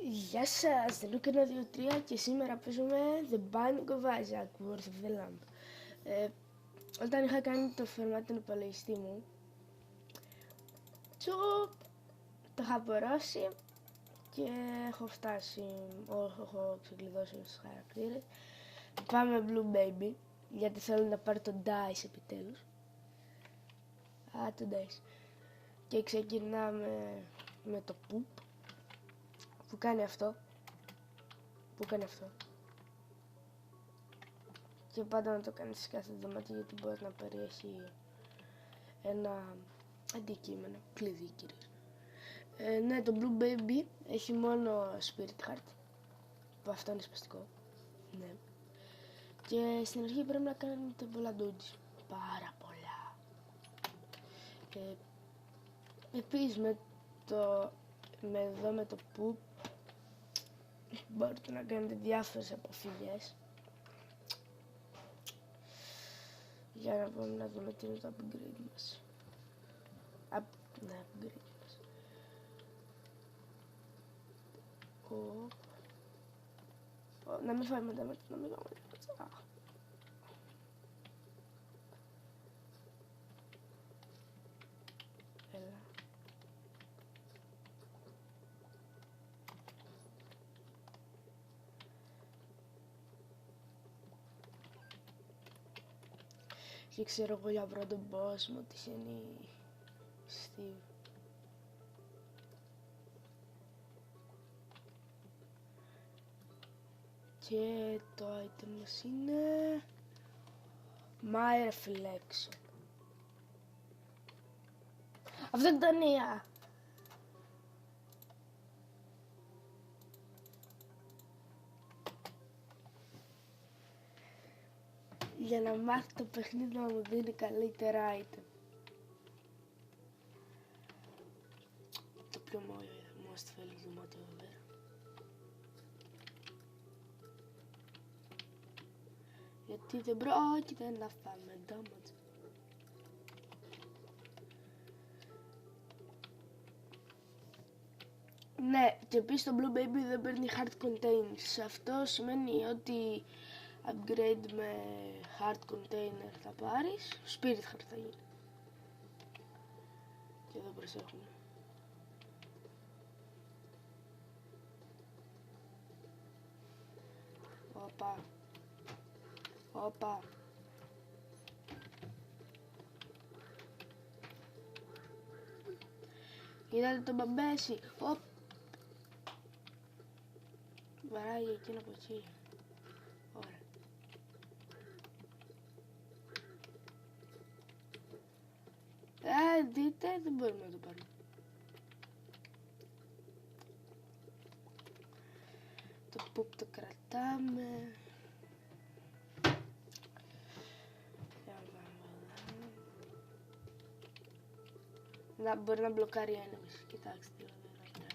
Γεια σας, Λούκα 1-2-3 και σήμερα παίζουμε The Binding of Isaac, Worth of the Lamp. Όταν είχα κάνει το format του υπολογιστή μου, το είχα απορρώσει και έχω φτάσει, έχω ξεκλειδώσει όλους τους χαρακτήρες. Πάμε Blue Baby, γιατί θέλω να πάρω το Dice επιτέλους. Το Dice. Και ξεκινάμε με το Poop. Που κάνει αυτό. Και πάντα να το κάνεις σε κάθε δωμάτιο, γιατί μπορεί να περιέχει ένα αντικείμενο, κλειδί κυρίως. Ναι, το Blue Baby έχει μόνο Spirit Heart, που αυτό είναι σπαστικό. Ναι. Και στην αρχή πρέπει να κάνετε πολλά dodge, πάρα πολλά. Επίσης με το Poop μπορείτε να κάνετε διάφορες αποφυγές. Για να πάμε να δούμε τι είναι το upgrade μας. Upgrade μας. Να μην φάμε τα μέτρα, Έλα. Και ξέρω εγώ για πρώτο boss μου ότι είναι η Steve. Και το item μας είναι My Reflection. Αυτό είναι τα νέα. Για να μάθει το παιχνίδι να μου δίνει καλύτερα item. Το πιο most failed δωμάτιο εδώ πέρα. Γιατί δεν πρόκειται να φάμε damage. Ναι, και επίσης το Blue Baby δεν παίρνει hard containers. Αυτό σημαίνει ότι upgrade με hard container θα πάρεις, spirit heart θα γίνει. Και εδώ προσέχουμε. Όπα. Είδατε τον μπαμπέσι. Βαράει εκείνο από εκεί. Ωραία. Δείτε, δεν μπορούμε να το πάρουμε. Το Poop το κρατάμε. Μπορεί να μπλοκάρει enemies. Κοιτάξτε εδώ.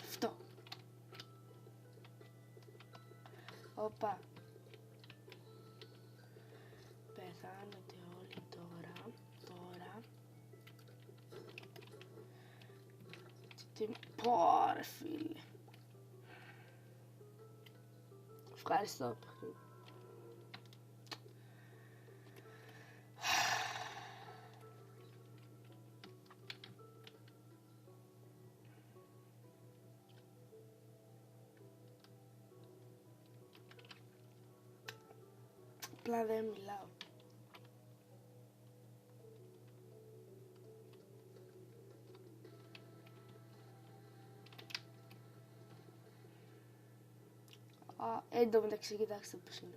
Αυτό. Όπα. Πεθάνετε όλοι τώρα. Πόρε φίλε. Ευχαριστώ. Απλά δεν μιλάω. Εν τω μεταξύ, κοιτάξτε πως είναι.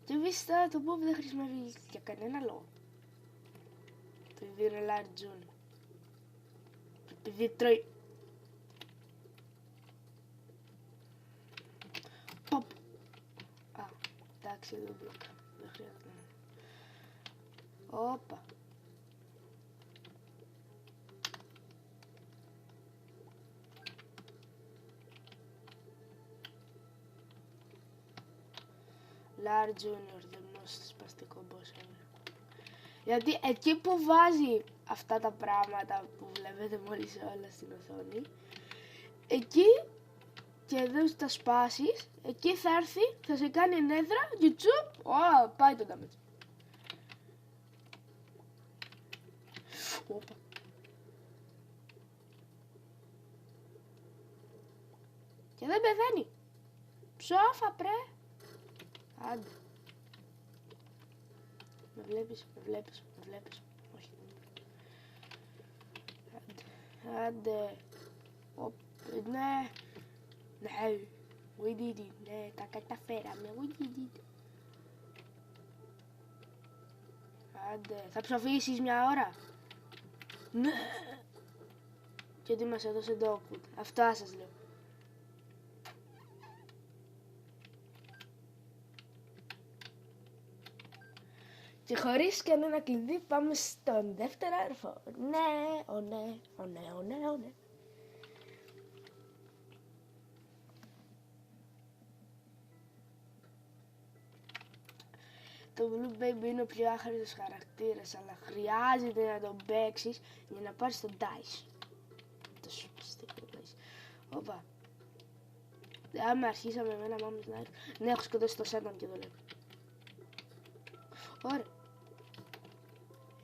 Και επίσης τώρα το Poop δεν χρησιμεύει για κανένα λόγο. Το επειδή είναι large zone. Επειδή τρώει. Ποπ. Εντάξει, δεν μπλοκά. Δεν χρειάζεται. Όπα. Large Junior, the most σπαστικό boss ever. Γιατί εκεί που βάζει αυτά τα πράγματα που βλέπετε μόλις όλα στην οθόνη. Εκεί και εδώ στα σπάσεις, εκεί θα έρθει, θα σε κάνει ενέδρα και τσουπ, πάει το damage. Όπα. Και δεν πεθαίνει. Ψόφα πρέ. Άντε. Με βλέπεις. Όχι. Άντε. Ναι. Ναι. We did it. Ναι, τα καταφέραμε. We did it. Άντε. Θα ψοφήσεις μια ώρα. Ναι. Και τι μας έδωσε Dogwood. Αυτά σας λέω. Και χωρίς κανένα κλειδί πάμε στον δεύτερο άρθρο. Ναι. Το Blue Baby είναι ο πιο άχρηστος χαρακτήρας, αλλά χρειάζεται να τον παίξεις για να πάρεις τον Dice. Το σπαστικό Dice. Όπα. Άμα αρχίσαμε με ένα Mama's Knife. Ναι, έχω σκοτώσει το Satan και δουλεύει. Ωραία.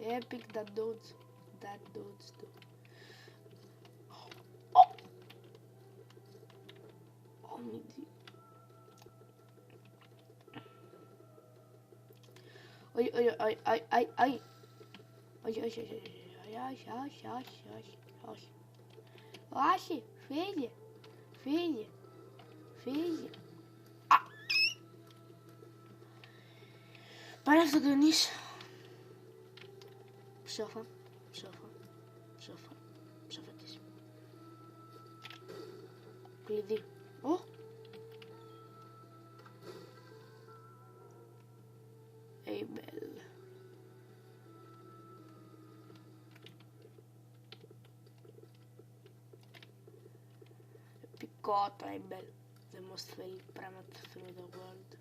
Epic that dudes do. Μηδί. Όχι, φύγε. Πάρε αυτοκτονείς. Ψόφα και εσύ. Κλειδί. Abel. Επικό το Abel. The most failed πράγματι through the world.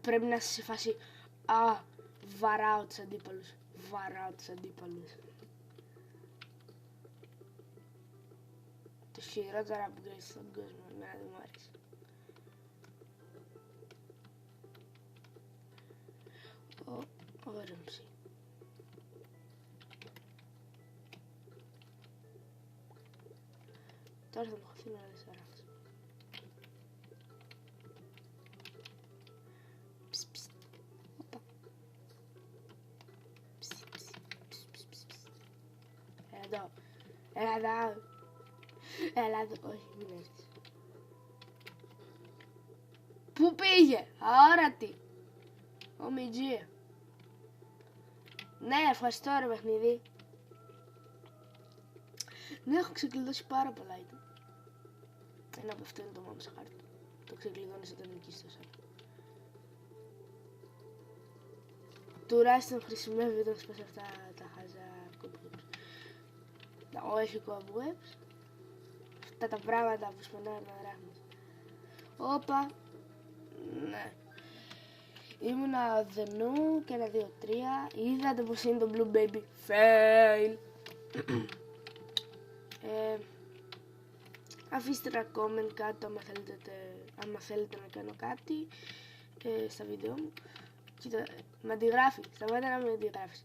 Πρέπει να είσαι σε φάση βαράω τους αντίπαλους. Το χειρότερο upgrade στον κόσμο, εμένα δεν μου άρεσε. Όρεμψη. Τώρα θα μου χωθεί με άλλες αράφες. Έλα εδώ, όχι, μην έρθεις. Πού πήγε, αόρατη. Ομιτζία. Ναι, ευχαριστώ ρε παιχνίδι. Ναι, έχω ξεκλειδώσει πάρα πολλά item. Ένα από αυτό είναι το Mama's Heart. Το ξεκλειδώνεις όταν νικήσεις το σάρ. Τουλάχιστον χρησιμεύει όταν σπάς αυτά τα χάζα cobwebs. Όχι cobwebs. Αυτά τα πράγματα που σπανάνε να ράχνεις. Όπα. Ναι. Ήμουνα οδενού και ένα 2-3. Είδατε πως είναι το Blue Baby. Fail. Αφήστε ένα comment κάτω άμα θέλετε να κάνω κάτι στα βίντεο μου. Κοίτα, με αντιγράφει, σταμάτα να με αντιγράφεις.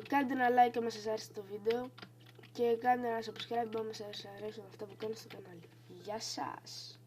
Κάντε ένα like άμα σας άρεσε το βίντεο και κάντε ένα subscribe άμα σας αρέσουν αυτά που κάνω στο κανάλι. Γεια σας!